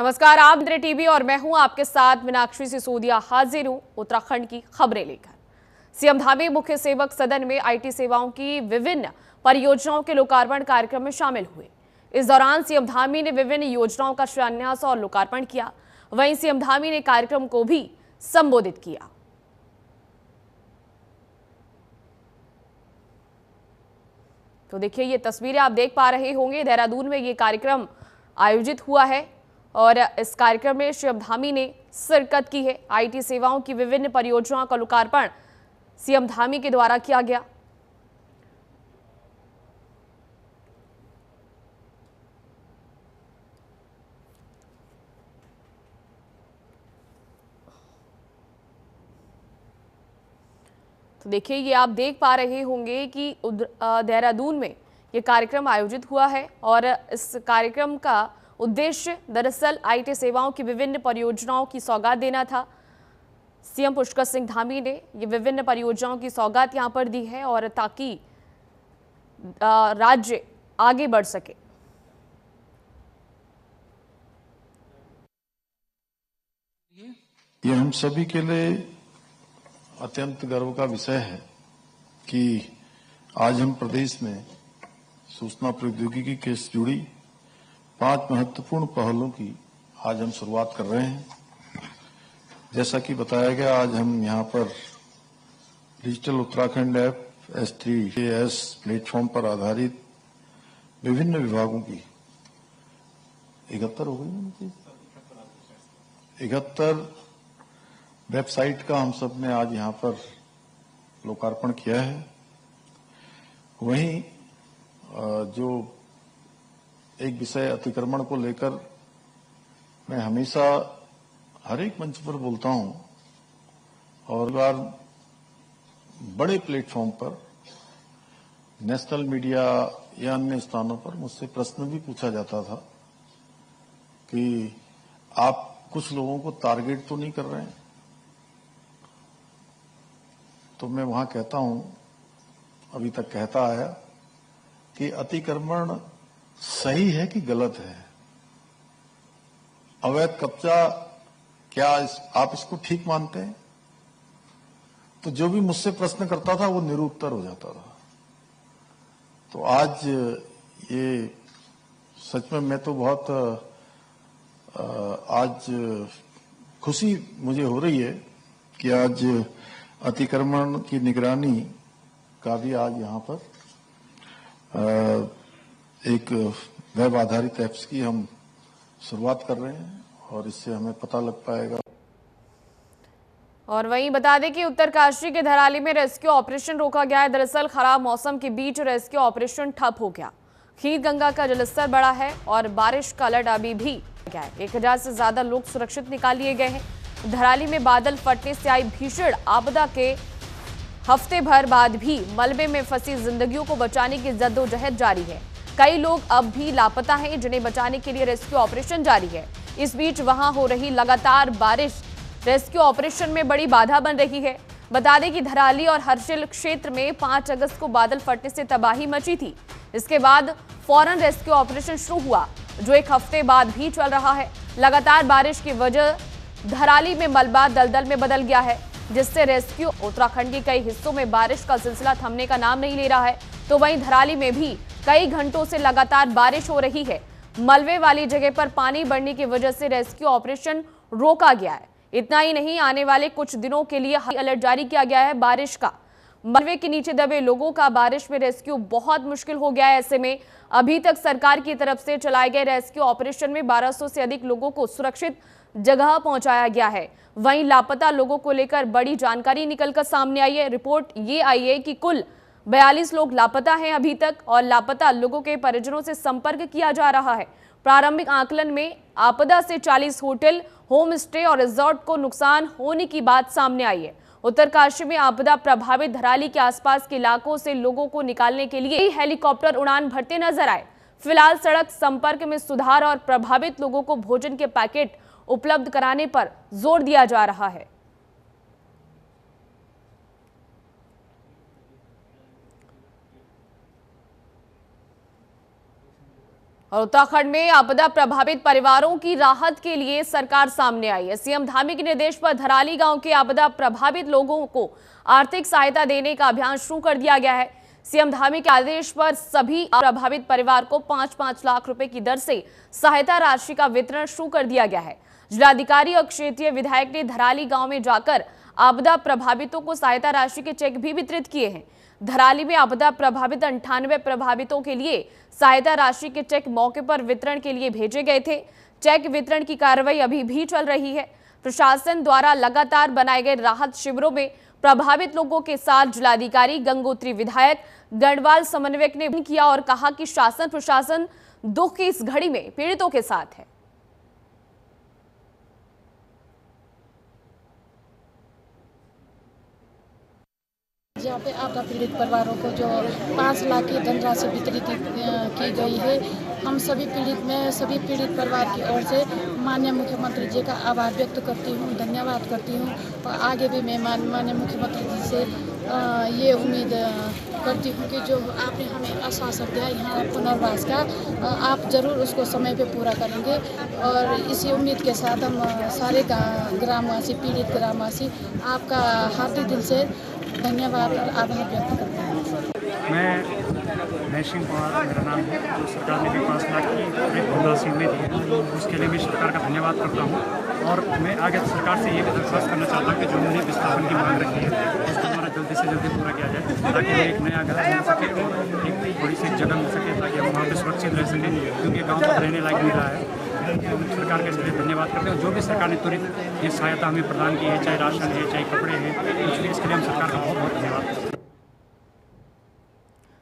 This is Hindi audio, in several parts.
नमस्कार, आप इंद्र टीवी और मैं हूं आपके साथ मीनाक्षी सिसोदिया। हाजिर हूं उत्तराखंड की खबरें लेकर। सीएम धामी मुख्य सेवक सदन में आईटी सेवाओं की विभिन्न परियोजनाओं के लोकार्पण कार्यक्रम में शामिल हुए। इस दौरान सीएम धामी ने विभिन्न योजनाओं का शिलान्यास और लोकार्पण किया। वहीं सीएम धामी ने कार्यक्रम को भी संबोधित किया। तो देखिए, ये तस्वीरें आप देख पा रहे होंगे। देहरादून में ये कार्यक्रम आयोजित हुआ है और इस कार्यक्रम में सीएम धामी ने शिरकत की है। आईटी सेवाओं की विभिन्न परियोजनाओं का लोकार्पण सीएम धामी के द्वारा किया गया। तो देखिए, ये आप देख पा रहे होंगे कि देहरादून में ये कार्यक्रम आयोजित हुआ है और इस कार्यक्रम का उद्देश्य दरअसल आईटी सेवाओं की विभिन्न परियोजनाओं की सौगात देना था। सीएम पुष्कर सिंह धामी ने ये विभिन्न परियोजनाओं की सौगात यहां पर दी है और ताकि राज्य आगे बढ़ सके। ये हम सभी के लिए अत्यंत गर्व का विषय है कि आज हम प्रदेश में सूचना प्रौद्योगिकी के से जुड़ी 5 महत्वपूर्ण पहलों की आज हम शुरुआत कर रहे हैं। जैसा कि बताया गया, आज हम यहाँ पर digital Uttarakhand app S3AS platform पर आधारित विभिन्न विभागों की 71 हो गई 71 वेबसाइट का हम सब ने आज यहाँ पर लोकार्पण किया है। वहीं जो एक विषय अतिक्रमण को लेकर मैं हमेशा हर एक मंच पर बोलता हूं और बार बड़े प्लेटफॉर्म पर नेशनल मीडिया या अन्य स्थानों पर मुझसे प्रश्न भी पूछा जाता था कि आप कुछ लोगों को टारगेट तो नहीं कर रहे हैं। तो मैं वहां कहता हूं, अभी तक कहता आया कि अतिक्रमण सही है कि गलत है। अवैध कब्जा क्या आप इसको ठीक मानते हैं? तो जो भी मुझसे प्रश्न करता था वो निरुत्तर हो जाता था। तो आज ये सच में मैं तो बहुत आज खुशी मुझे हो रही है कि आज अतिक्रमण की निगरानी का भी आज यहाँ पर एक वेब आधारित ऐप्स की हम शुरुआत कर रहे हैं और इससे हमें पता लग पाएगा। और वहीं बता दें कि उत्तरकाशी के धराली में रेस्क्यू ऑपरेशन रोका गया है। दरअसल खराब मौसम के बीच रेस्क्यू ऑपरेशन ठप हो गया। खीर गंगा का जलस्तर बढ़ा है और बारिश का अलर्ट अभी भी गया है। 1000 से ज्यादा लोग सुरक्षित निकाल लिए गए हैं। धराली में बादल फटने से आई भीषण आपदा के हफ्ते भर बाद भी मलबे में फंसी जिंदगियों को बचाने की जद्दोजहद जारी है। कई लोग अब भी लापता हैं, जिन्हें बचाने के लिए रेस्क्यू ऑपरेशन जारी है। इस बीच वहां हो रही लगातार बारिश रेस्क्यू ऑपरेशन में बड़ी बाधा बन रही है। बता दें कि धराली और हर्षिल क्षेत्र में 5 अगस्त को बादल फटने से तबाही मची थी। इसके बाद फौरन रेस्क्यू ऑपरेशन शुरू हुआ, जो 1 हफ्ते बाद भी चल रहा है। लगातार बारिश की वजह धराली में मलबा दलदल में बदल गया है, जिससे रेस्क्यू उत्तराखंड के कई हिस्सों में बारिश का सिलसिला थमने का नाम नहीं ले रहा है। तो वहीं धराली में भी कई घंटों से लगातार बारिश हो रही है। मलबे वाली जगह पर पानी बढ़ने की वजह से रेस्क्यू ऑपरेशन रोका गया है। इतना ही नहीं, आने वाले कुछ दिनों के लिए हाई अलर्ट जारी किया गया है बारिश का। मलबे के नीचे दबे लोगों का बारिश में रेस्क्यू बहुत मुश्किल हो गया है। ऐसे में अभी तक सरकार की तरफ से चलाए गए रेस्क्यू ऑपरेशन में 1200 से अधिक लोगों को सुरक्षित जगह पहुंचाया गया है। वहीं लापता लोगों को लेकर बड़ी जानकारी निकलकर सामने आई है। रिपोर्ट ये आई है कि कुल 42 लोग लापता हैं अभी तक और लापता लोगों के परिजनों से संपर्क किया जा रहा है। प्रारंभिक आकलन में आपदा से 40 होटल, होम स्टे और रिजॉर्ट को नुकसान होने की बात सामने आई है। उत्तरकाशी में आपदा प्रभावित धराली के आसपास के इलाकों से लोगों को निकालने के लिए हेलीकॉप्टर उड़ान भरते नजर आए। फिलहाल सड़क संपर्क में सुधार और प्रभावित लोगों को भोजन के पैकेट उपलब्ध कराने पर जोर दिया जा रहा है। और उत्तराखंड में आपदा प्रभावित परिवारों की राहत के लिए सरकार सामने आई है। सीएम धामी के निर्देश पर धराली गांव के आपदा प्रभावित लोगों को आर्थिक सहायता देने का अभियान शुरू कर दिया गया है। सीएम धामी के आदेश पर सभी प्रभावित परिवार को 5-5 लाख रुपए की दर से सहायता राशि का वितरण शुरू कर दिया गया है। जिलाधिकारी और क्षेत्रीय विधायक ने धराली गांव में जाकर आपदा प्रभावितों को सहायता राशि के चेक भी वितरित किए हैं। धराली में आपदा प्रभावित 98 प्रभावितों के लिए सहायता राशि के चेक मौके पर वितरण के लिए भेजे गए थे। चेक वितरण की कार्रवाई अभी भी चल रही है। प्रशासन द्वारा लगातार बनाए गए राहत शिविरों में प्रभावित लोगों के साथ जिलाधिकारी, गंगोत्री विधायक, गढ़वाल समन्वयक ने किया और कहा कि शासन प्रशासन दुख की इस घड़ी में पीड़ितों के साथ है। जहाँ पे आपदा पीड़ित परिवारों को जो 5 लाख की धनराशि वितरित की गई है, हम सभी पीड़ित परिवार की ओर से माननीय मुख्यमंत्री जी का आभार व्यक्त करती हूँ, धन्यवाद करती हूँ। और आगे भी मैं माननीय मुख्यमंत्री जी से ये उम्मीद करती हूँ कि जो आपने हमें आश्वासन दिया यहाँ पुनर्वास का, आप ज़रूर उसको समय पे पूरा करेंगे। और इसी उम्मीद के साथ हम सारे ग्रामवासी, पीड़ित ग्रामवासी आपका हार्दिक दिल से धन्यवाद और आभार व्यक्त करते हैं। मैं सिंह पवार मेरा नाम है। जो सरकार ने भी 5 लाख की धनराशि में दी है, उसके लिए भी सरकार का धन्यवाद करता हूँ। और मैं आगे सरकार से ये भी दरख्वास्त करना चाहता हूँ कि जो उन्होंने विस्थापन की मांग रखी है उसको हमारा जल्दी से जल्दी पूरा किया जाए, ताकि हमें एक नया घर मिल सके और एक थोड़ी सी जगह मिल सके, ताकि हम वहाँ पर सुरक्षित रह सकें, क्योंकि गाँव में रहने लायक नहीं रहा है। सरकार के लिए धन्यवाद करते हैं। जो भी सरकार ने त्वरित ये सहायता हमें प्रदान की है, चाहे राशन है, चाहे कपड़े हैं, कुछ भी, इसके लिए हम सरकार का बहुत बहुत धन्यवाद करते हैं।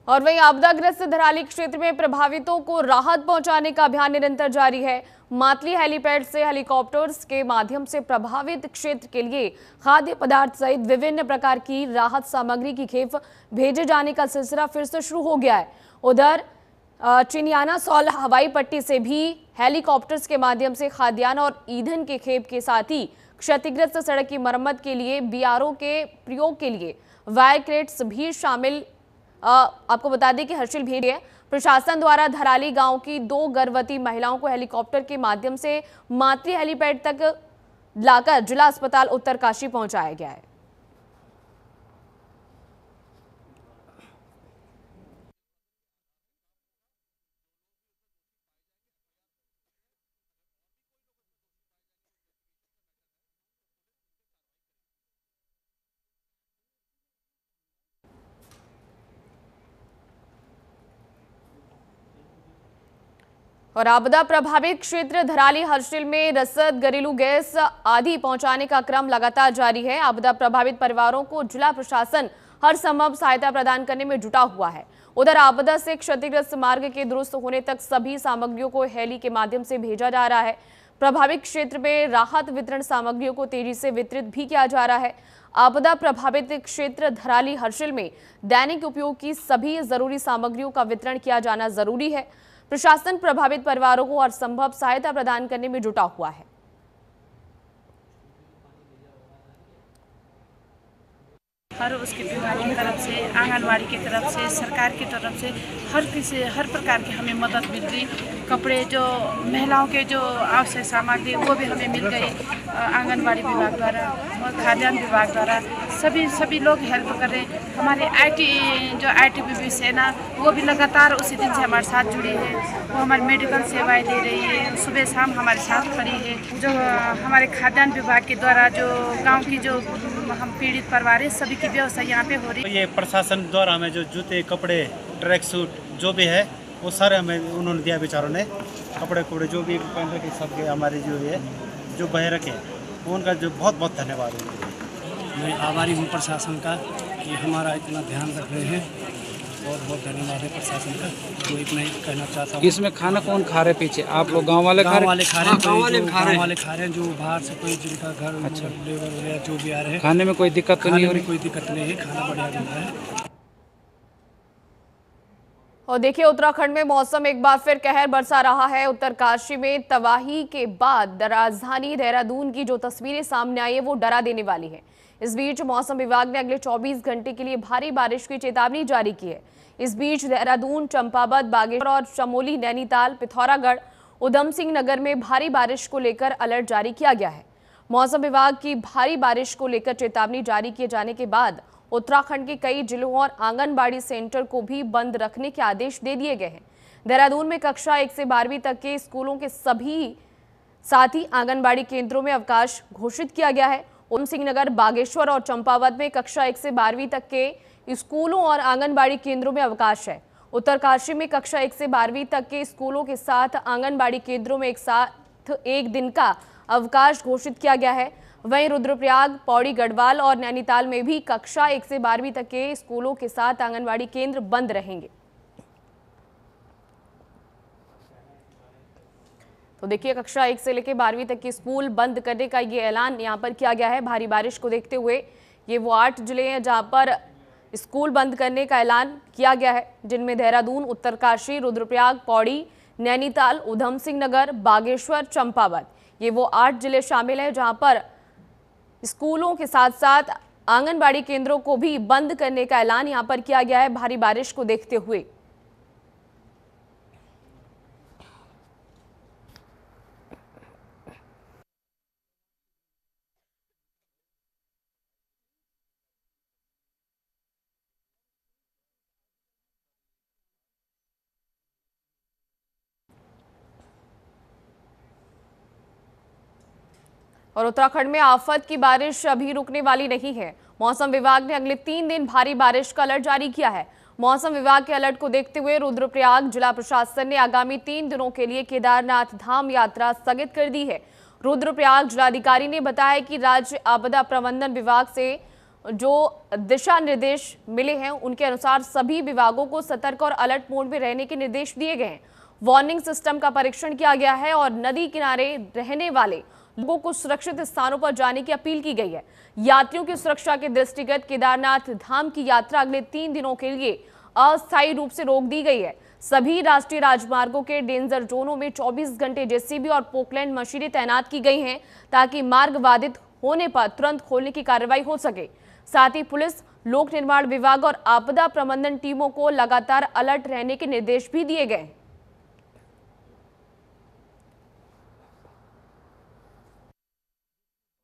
और वहीं आपदाग्रस्त धराली क्षेत्र में प्रभावितों को राहत पहुंचाने का अभियान निरंतर जारी है। मातली हेलीपैड से हेलीकॉप्टर्स के माध्यम से प्रभावित क्षेत्र के लिए खाद्य पदार्थ सहित विभिन्न प्रकार की राहत सामग्री की खेप भेजे जाने का सिलसिला फिर से शुरू हो गया है। उधर चिनियाना सौल हवाई पट्टी से भी हेलीकॉप्टर्स के माध्यम से खाद्यान्न और ईंधन के खेप के साथ ही क्षतिग्रस्त सड़क की मरम्मत के लिए बीआरओ के प्रयोग के लिए वायर क्रेट्स भी शामिल। आपको बता दें कि हर्षिल भेड़ है। प्रशासन द्वारा धराली गांव की 2 गर्भवती महिलाओं को हेलीकॉप्टर के माध्यम से मातली हेलीपैड तक लाकर जिला अस्पताल उत्तरकाशी पहुंचाया गया है। और आपदा प्रभावित क्षेत्र धराली हर्षिल में रसद, घरेलू गैस आदि पहुंचाने का क्रम लगातार जारी है। आपदा प्रभावित परिवारों को जिला प्रशासन हर संभव सहायता प्रदान करने में जुटा हुआ है। उधर आपदा से क्षतिग्रस्त मार्ग के दुरुस्त होने तक सभी सामग्रियों को हेली के माध्यम से भेजा जा रहा है। प्रभावित क्षेत्र में राहत वितरण सामग्रियों को तेजी से वितरित भी किया जा रहा है। आपदा प्रभावित क्षेत्र धराली हर्षिल में दैनिक उपयोग की सभी जरूरी सामग्रियों का वितरण किया जाना जरूरी है। प्रशासन प्रभावित परिवारों को हर संभव सहायता प्रदान करने में जुटा हुआ है। हर उसके विभाग की तरफ से, आंगनवाड़ी की तरफ से, सरकार की तरफ से हर प्रकार की हमें मदद मिल रही। कपड़े, जो महिलाओं के जो आवश्यक सामग्री वो भी हमें मिल गई आंगनवाड़ी विभाग द्वारा और खाद्यान्न विभाग द्वारा। सभी लोग हेल्प कर रहे हैं। हमारे आईटीबीपी सेना वो भी लगातार उसी दिन से हमारे साथ जुड़ी है। वो हमारी मेडिकल सेवाएं दे रही है, सुबह शाम हमारे साथ खड़ी है। जो हमारे खाद्यान्न विभाग के द्वारा जो गाँव की जो हम पीड़ित परिवार है, सभी की व्यवस्था यहाँ पे हो रही है। ये प्रशासन द्वारा हमें जो जूते, कपड़े, ट्रैक सूट जो भी है वो सारे हमें उन्होंने दिया। बेचारों ने कपड़े जो भी पहन रखे, सब हमारे जो है जो बह रखे, उनका जो बहुत बहुत धन्यवाद है। मैं आभारी हूँ प्रशासन का कि हमारा इतना ध्यान रख रहे हैं। बहुत बहुत धन्यवाद है प्रशासन का। तो इतना ही कहना चाहता हूँ। इसमें खाना कौन खा रहे पीछे? आप लोग गांव वाले खा रहे हैं? गाँव वाले खा रहे हैं जो बाहर से कोई जिनका घर, अच्छा, लेबर वगैरह जो भी आ रहे हैं। खाने में कोई दिक्कत तो नहीं हो रही? कोई दिक्कत नहीं है, खाना बढ़िया मिल रहा है। और देखिए, उत्तराखंड में मौसम एक बार फिर कहर बरसा रहा है। उत्तरकाशी में तबाही के बाद राजधानी देहरादून की जो तस्वीरें सामने आई है वो डरा देने वाली है। इस बीच मौसम विभाग ने अगले 24 घंटे के लिए भारी बारिश की चेतावनी जारी की है। इस बीच देहरादून, चंपावत, बागेश्वर और चमोली, नैनीताल, पिथौरागढ़, उधम सिंह नगर में भारी बारिश को लेकर अलर्ट जारी किया गया है। मौसम विभाग की भारी बारिश को लेकर चेतावनी जारी किए जाने के बाद उत्तराखंड के कई जिलों और आंगनबाड़ी सेंटर को भी बंद रखने के आदेश दे दिए गए हैं। देहरादून में कक्षा 1 से 12वीं तक के स्कूलों के सभी साथ ही आंगनबाड़ी केंद्रों में अवकाश घोषित किया गया है। उधम सिंह नगर, बागेश्वर और चंपावत में कक्षा 1 से 12वीं तक के स्कूलों और आंगनबाड़ी केंद्रों में अवकाश है। उत्तरकाशी में कक्षा 1 से 12वीं तक के स्कूलों के साथ आंगनबाड़ी केंद्रों में एक साथ एक दिन का अवकाश घोषित किया गया है। वहीं रुद्रप्रयाग, पौड़ी, गढ़वाल और नैनीताल में भी कक्षा 1 से 12वीं तक के स्कूलों के साथ आंगनबाड़ी केंद्र बंद रहेंगे। तो देखिए, कक्षा 1 से लेकर 12वीं तक के स्कूल बंद करने का ये ऐलान यहाँ पर किया गया है। भारी बारिश को देखते हुए ये वो 8 जिले हैं जहाँ पर स्कूल बंद करने का ऐलान किया गया है, जिनमें देहरादून, उत्तरकाशी, रुद्रप्रयाग, पौड़ी, नैनीताल, उधम सिंह नगर, बागेश्वर, चंपावत, ये वो 8 जिले शामिल हैं जहाँ पर स्कूलों के साथ साथ आंगनबाड़ी केंद्रों को भी बंद करने का ऐलान यहाँ पर किया गया है भारी बारिश को देखते हुए। और उत्तराखंड में आफत की बारिश अभी रुकने वाली नहीं है। मौसम विभाग ने अगले 3 दिन भारी बारिश का अलर्ट जारी किया है। मौसम विभाग के अलर्ट को देखते हुए रुद्रप्रयाग जिला प्रशासन ने आगामी 3 दिनों के लिए केदारनाथ धाम यात्रा स्थगित कर दी है। रुद्रप्रयाग जिलाधिकारी ने बताया कि राज्य आपदा प्रबंधन विभाग से जो दिशा निर्देश मिले हैं उनके अनुसार सभी विभागों को सतर्क और अलर्ट मोड में रहने के निर्देश दिए गए हैं। वार्निंग सिस्टम का परीक्षण किया गया है और नदी किनारे रहने वाले लोगों को सुरक्षित स्थानों पर जाने की अपील की गई है। यात्रियों की सुरक्षा के दृष्टिगत केदारनाथ धाम की यात्रा अगले 3 दिनों के लिए अस्थायी रूप से रोक दी गई है। सभी राष्ट्रीय राजमार्गों के डेंजर जोनों में 24 घंटे जेसीबी और पोकलैंड मशीनें तैनात की गई हैं ताकि मार्ग बाधित होने पर तुरंत खोलने की कार्रवाई हो सके। साथ ही पुलिस, लोक निर्माण विभाग और आपदा प्रबंधन टीमों को लगातार अलर्ट रहने के निर्देश भी दिए गए।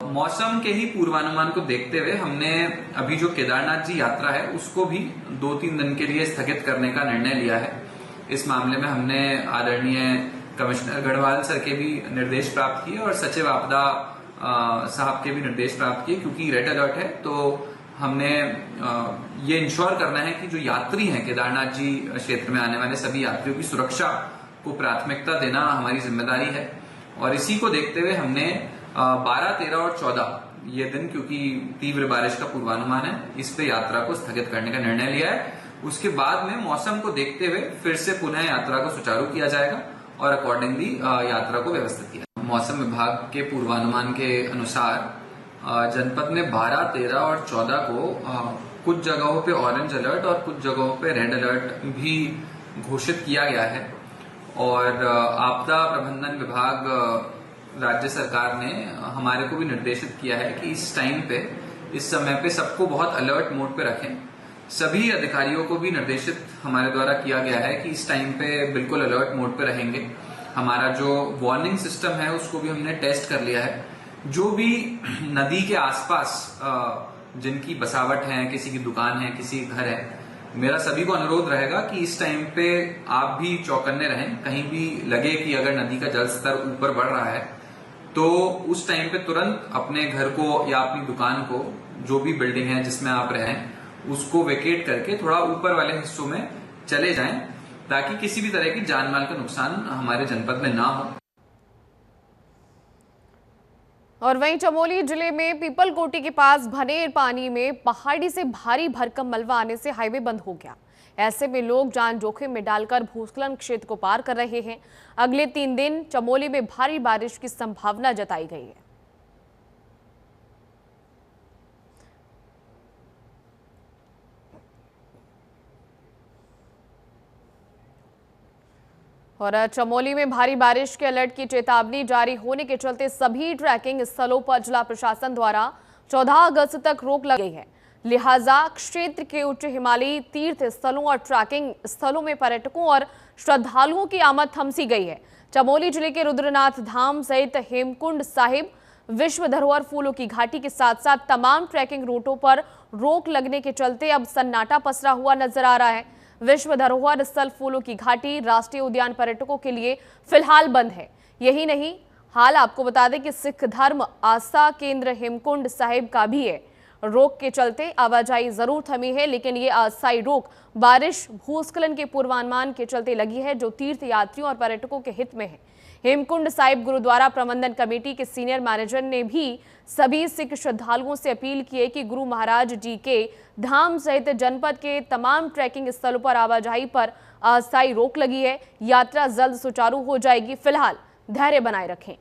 मौसम के ही पूर्वानुमान को देखते हुए हमने अभी जो केदारनाथ जी यात्रा है उसको भी 2-3 दिन के लिए स्थगित करने का निर्णय लिया है। इस मामले में हमने आदरणीय कमिश्नर गढ़वाल सर के भी निर्देश प्राप्त किए और सचिव आपदा साहब के भी निर्देश प्राप्त किए, क्योंकि रेड अलर्ट है तो हमने ये इंश्योर करना है कि जो यात्री हैं केदारनाथ जी क्षेत्र में आने वाले सभी यात्रियों की सुरक्षा को प्राथमिकता देना हमारी जिम्मेदारी है। और इसी को देखते हुए हमने 12, 13 और 14 ये दिन, क्योंकि तीव्र बारिश का पूर्वानुमान है, इस पे यात्रा को स्थगित करने का निर्णय लिया है। उसके बाद में मौसम को देखते हुए फिर से पुनः यात्रा को सुचारू किया जाएगा और अकॉर्डिंगली यात्रा को व्यवस्थित किया। मौसम विभाग के पूर्वानुमान के अनुसार जनपद में 12, 13 और 14 को कुछ जगहों पे ऑरेंज अलर्ट और कुछ जगहों पे रेड अलर्ट भी घोषित किया गया है। और आपदा प्रबंधन विभाग राज्य सरकार ने हमारे को भी निर्देशित किया है कि इस टाइम पे, इस समय पे सबको बहुत अलर्ट मोड पे रखें। सभी अधिकारियों को भी निर्देशित हमारे द्वारा किया गया है कि इस टाइम पे बिल्कुल अलर्ट मोड पे रहेंगे। हमारा जो वार्निंग सिस्टम है उसको भी हमने टेस्ट कर लिया है। जो भी नदी के आसपास जिनकी बसावट है, किसी की दुकान है, किसी के घर है, मेरा सभी को अनुरोध रहेगा कि इस टाइम पे आप भी चौकन्ने रहें। कहीं भी लगे कि अगर नदी का जल स्तर ऊपर बढ़ रहा है तो उस टाइम पे तुरंत अपने घर को या अपनी दुकान को, जो भी बिल्डिंग है जिसमें आप रहें, उसको वेकेट करके थोड़ा ऊपर वाले हिस्सों में चले जाएं ताकि किसी भी तरह की जान माल का नुकसान हमारे जनपद में ना हो। और वहीं चमोली जिले में पीपलकोटी के पास भनेर पानी में पहाड़ी से भारी भरकम मलबा आने से हाईवे बंद हो गया। ऐसे में लोग जान जोखिम में डालकर भूस्खलन क्षेत्र को पार कर रहे हैं। अगले 3 दिन चमोली में भारी बारिश की संभावना जताई गई है। और चमोली में भारी बारिश के अलर्ट की चेतावनी जारी होने के चलते सभी ट्रैकिंग स्थलों पर जिला प्रशासन द्वारा 14 अगस्त तक रोक लगाई गई है। लिहाजा क्षेत्र के उच्च हिमालयी तीर्थ स्थलों और ट्रैकिंग स्थलों में पर्यटकों और श्रद्धालुओं की आमद थमसी गई है। चमोली जिले के रुद्रनाथ धाम सहित हेमकुंड साहिब, विश्व धरोहर फूलों की घाटी के साथ साथ तमाम ट्रैकिंग रूटों पर रोक लगने के चलते अब सन्नाटा पसरा हुआ नजर आ रहा है। विश्व धरोहर स्थल फूलों की घाटी राष्ट्रीय उद्यान पर्यटकों के लिए फिलहाल बंद है। यही नहीं, हाल आपको बता दें कि सिख धर्म आस्था केंद्र हेमकुंड साहिब का भी है। रोक के चलते आवाजाही जरूर थमी है, लेकिन ये अस्थायी रोक बारिश भूस्खलन के पूर्वानुमान के चलते लगी है, जो तीर्थ यात्रियों और पर्यटकों के हित में है। हेमकुंड साहिब गुरुद्वारा प्रबंधन कमेटी के सीनियर मैनेजर ने भी सभी सिख श्रद्धालुओं से अपील की है कि गुरु महाराज जी के धाम सहित जनपद के तमाम ट्रैकिंग स्थलों पर आवाजाही पर अस्थायी रोक लगी है। यात्रा जल्द सुचारू हो जाएगी। फिलहाल धैर्य बनाए रखें।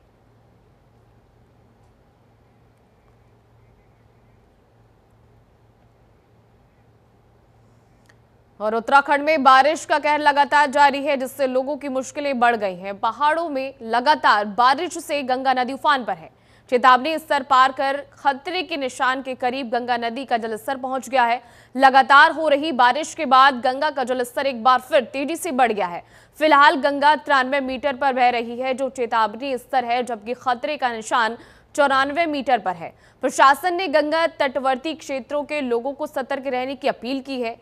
और उत्तराखंड में बारिश का कहर लगातार जारी है, जिससे लोगों की मुश्किलें बढ़ गई हैं। पहाड़ों में लगातार बारिश से गंगा नदी उफान पर है। चेतावनी स्तर पार कर खतरे के निशान के करीब गंगा नदी का जलस्तर पहुंच गया है। लगातार हो रही बारिश के बाद गंगा का जलस्तर एक बार फिर तेजी से बढ़ गया है। फिलहाल गंगा 93 मीटर पर बह रही है, जो चेतावनी स्तर है, जबकि खतरे का निशान 94 मीटर पर है। प्रशासन ने गंगा तटवर्ती क्षेत्रों के लोगों को सतर्क रहने की अपील की है।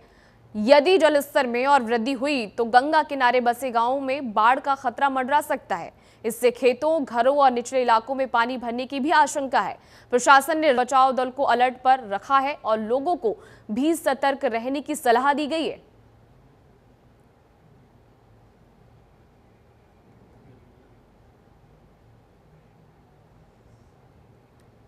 यदि जलस्तर में और वृद्धि हुई तो गंगा किनारे बसे गांवों में बाढ़ का खतरा मंडरा सकता है। इससे खेतों, घरों और निचले इलाकों में पानी भरने की भी आशंका है। प्रशासन ने बचाव दल को अलर्ट पर रखा है और लोगों को भी सतर्क रहने की सलाह दी गई है।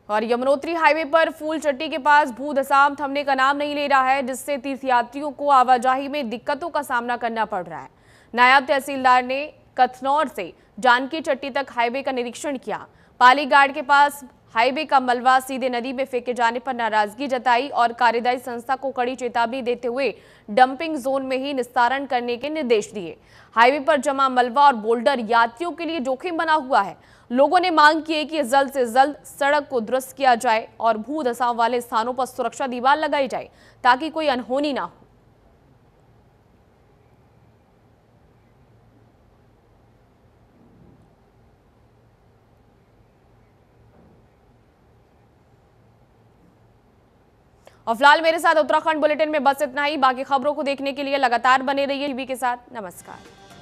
और यमुनोत्री हाईवे पर फूलचट्टी के पास भूधसाम थमने का नाम नहीं ले रहा है, जिससे तीर्थयात्रियों को आवाजाही में दिक्कतों का सामना करना पड़ रहा है। नायब तहसीलदार ने कथनौर से जानकी चट्टी तक हाईवे का निरीक्षण किया। पालीगाड़ के पास हाईवे का मलबा सीधे नदी में फेंके जाने पर नाराजगी जताई और कार्यदायी संस्था को कड़ी चेतावनी देते हुए डंपिंग जोन में ही निस्तारण करने के निर्देश दिए। हाईवे पर जमा मलबा और बोल्डर यात्रियों के लिए जोखिम बना हुआ है। लोगों ने मांग की है कि जल्द से जल्द सड़क को दुरुस्त किया जाए और भू धसाव वाले स्थानों पर सुरक्षा दीवार लगाई जाए, ताकि कोई अनहोनी ना हो। और फिलहाल मेरे साथ उत्तराखंड बुलेटिन में बस इतना ही। बाकी खबरों को देखने के लिए लगातार बने रहिए टीवी के साथ। नमस्कार।